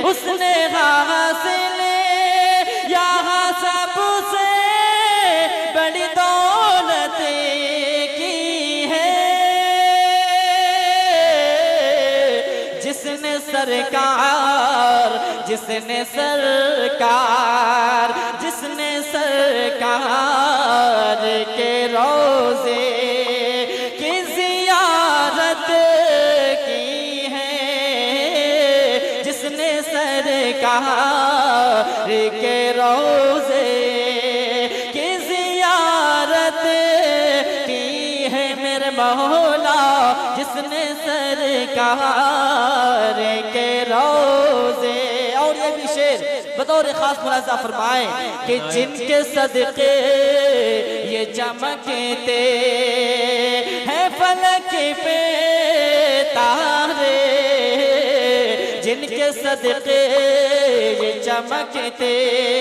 اس نے حاصل یہاں سب سے بڑی دولت کی ہے، جس نے سرکار جس نے سرکار جس نے سرکار کے روزے کی زیارت کی ہے، جس نے سرکار کے روزے کی زیارت کی ہے، میرے مولا جس نے سرکار کے روزے۔ اور یہ بھی شعر بطور خاص ملاحظہ فرمائیں کہ جن کے صدقے یہ چمکتے ہیں فلک پہ تارے، جن کے صدقے یہ چمکتے،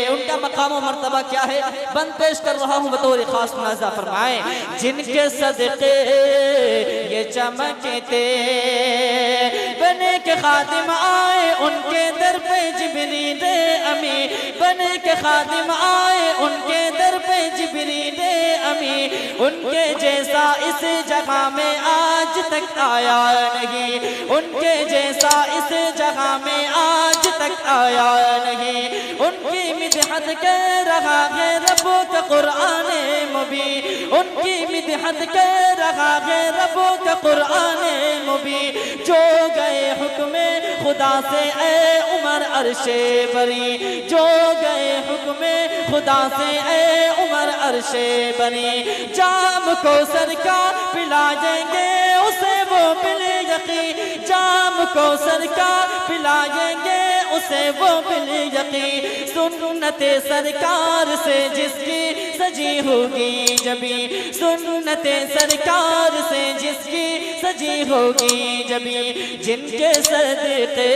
ان کا مقام و مرتبہ کیا ہے؟ بند پیش کر رہا ہوں بطور خاص ملاحظہ فرمائیں، جن کے صدقے یہ چمکتے، بنے کے خادم آئے ان کے در پہ جبریل امی، بنے کے خادم آئے ان کے در پہ جبریل امی، ان کے جیسا اس جگہ میں آج تک آیا نہیں، ان کے جیسا اس جگہ میں آج تک آیا نہیں، ان کی مدحت کر رہا ہے رب کا قرآن مبین، ان کی مدحت کر رہا ہے رب کا قرآن مبین، جو گئے حکم خدا سے اے عمر عرش بری، جو گئے حکم خدا سے اے عمر عرش بری، جام کوثر کا پلائیں گے اسے وہ بال یقین، جام کوثر کا پلائیں گے اسے وہ بال یقین، سنت سرکار سے جس کی سجی ہوگی جبیں، سنت سرکار سے جس کی سجی ہوگی جبیں، جن کے صدقے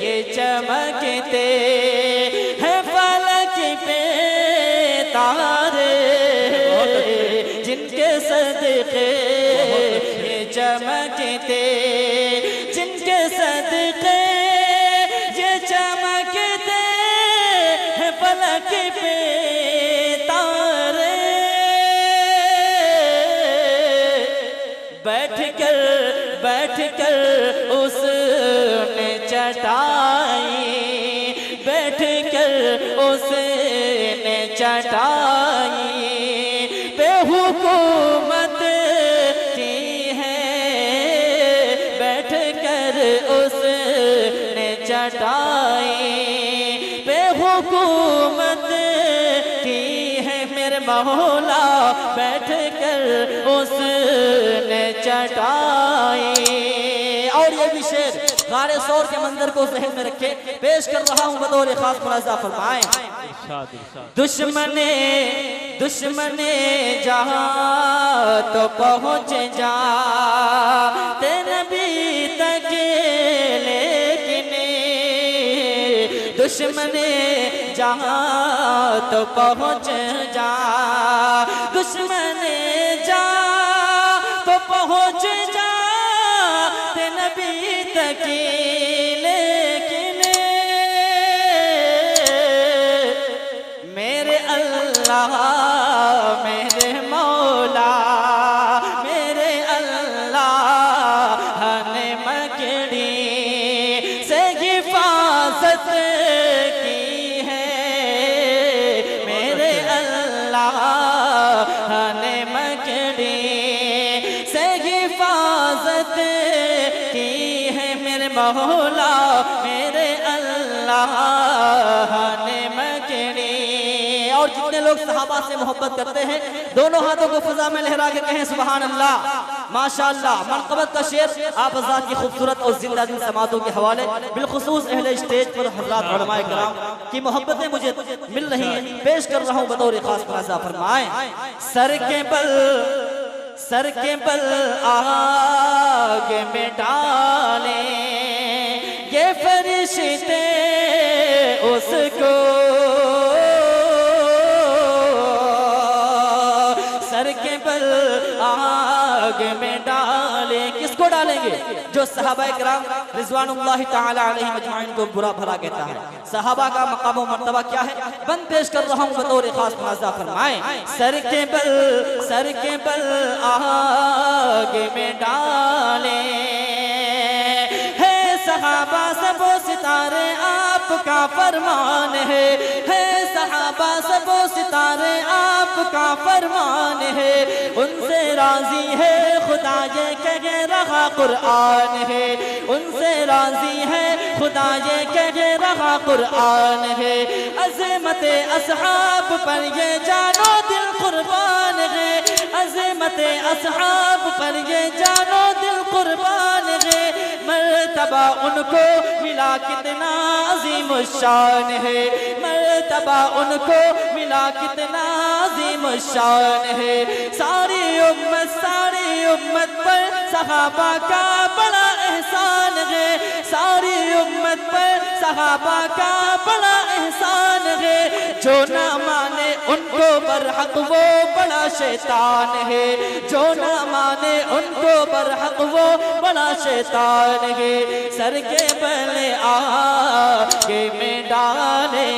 یہ چمکتے ہیں فلک پہ تارے، جن کے صدقے یہ چمکتے، جن کے صدقے یہ چمکتے ہیں فلک پہ تارے، بیٹھ کر اس نے چٹائی، بیٹھ کر اس نے چٹائی پہ حکومت کی ہے، بیٹھ کر اس نے چٹائی پہ حکومت کی ہے، میرے مولا بیٹھ کر اس نے چٹائی۔ اور یہ بھی شعر غار ثور کے منظر کو ذہن میں رکھے پیش کر رہا ہوں بطور خاص ملاحظہ فرمائیں، دشمن جہاں تو پہنچ جاتے نبی تک، لیکن دشمن جہاں تو پہنچ جا، دشمن جہاں تو پہنچ جا تے نبی تک، لیکن میرے اللہ میرے مولا میرے اللہ نے مکڑی سے حفاظت کی ہے، میرے اللہ نے مکڑی سے حفاظت کی ہے، میرے مولا میرے اللہ نے مکڑی۔ اور جتنے لوگ صحابہ سے محبت کرتے ہیں دونوں ہاتھوں کو فضا میں لہرا کے کہیں سبحان اللہ، ماشاءاللہ۔ منقبت کا شعر آپ حضرات کی خوبصورت اور زندہ دل سماعتوں کے حوالے، بالخصوص اہل اسٹیج پر حضرات علماء کرام کی محبتیں مجھے مل رہی ہیں، پیش کر رہا ہوں بطور خاص ملاحظہ فرمائیں، سر کے بل آگ میں ڈالیں یہ فرشتے اس کو، سر کے بل آگ میں ڈالیں، کس کو ڈالیں گے؟ جو جو صحابہ کرام رضوان اللہ تعالی علیہم اجمعین کو برا بھلا کہتا ہے. صحابہ کا مقام و مرتبہ کیا ہے؟ بند پیش کر رہا ہوں بطور خاص ملاحظہ فرمائیں. سر کے بل آگے میں ڈالیں ہے صحابہ سب و ستارے آپ کا فرمان ہے صحابہ سب و ستارے آپ کا فرمان ہے. ان سے راضی ہے خدا یہ کہہ رہا قرآن ہے. ان سے راضی ہے خدا یہ کہہ رہا قرآن ہے. عظمت اصحاب پر یہ جانو دل قربان ہے. عظمت اصحاب پر یہ جانو دل قربان ہے. مرتبہ ان کو ملا کتنا عظیم الشان ہے. مرتبہ ان کو ملا کتنا عظیم الشان ہے. ساری امت پر صحابہ کا بڑا احسان ہے. ساری امت پر صحابہ کا بڑا احسان ہے. جو نہ مانے ان کو برحق وہ بڑا شیطان ہے. جو نہ مانے ان کو برحق وہ بڑا شیطان ہے. سر کے بل آگے میں ڈالے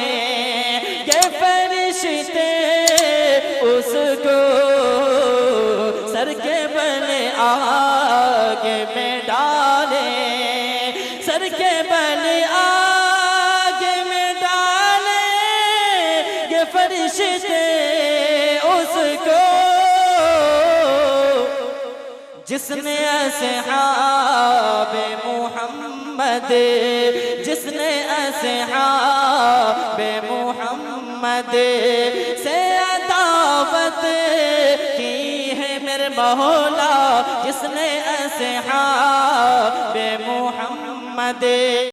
یہ فرشتے اس کو. سر کے بل آگے میں ڈالے سر کے بل آگے میں ڈالے یہ فرشتے اس کو جس نے اصحاب محمد جس نے اصحاب محمد سے عداوت کی ہے میرے مولا. جس نے اصحاب محمد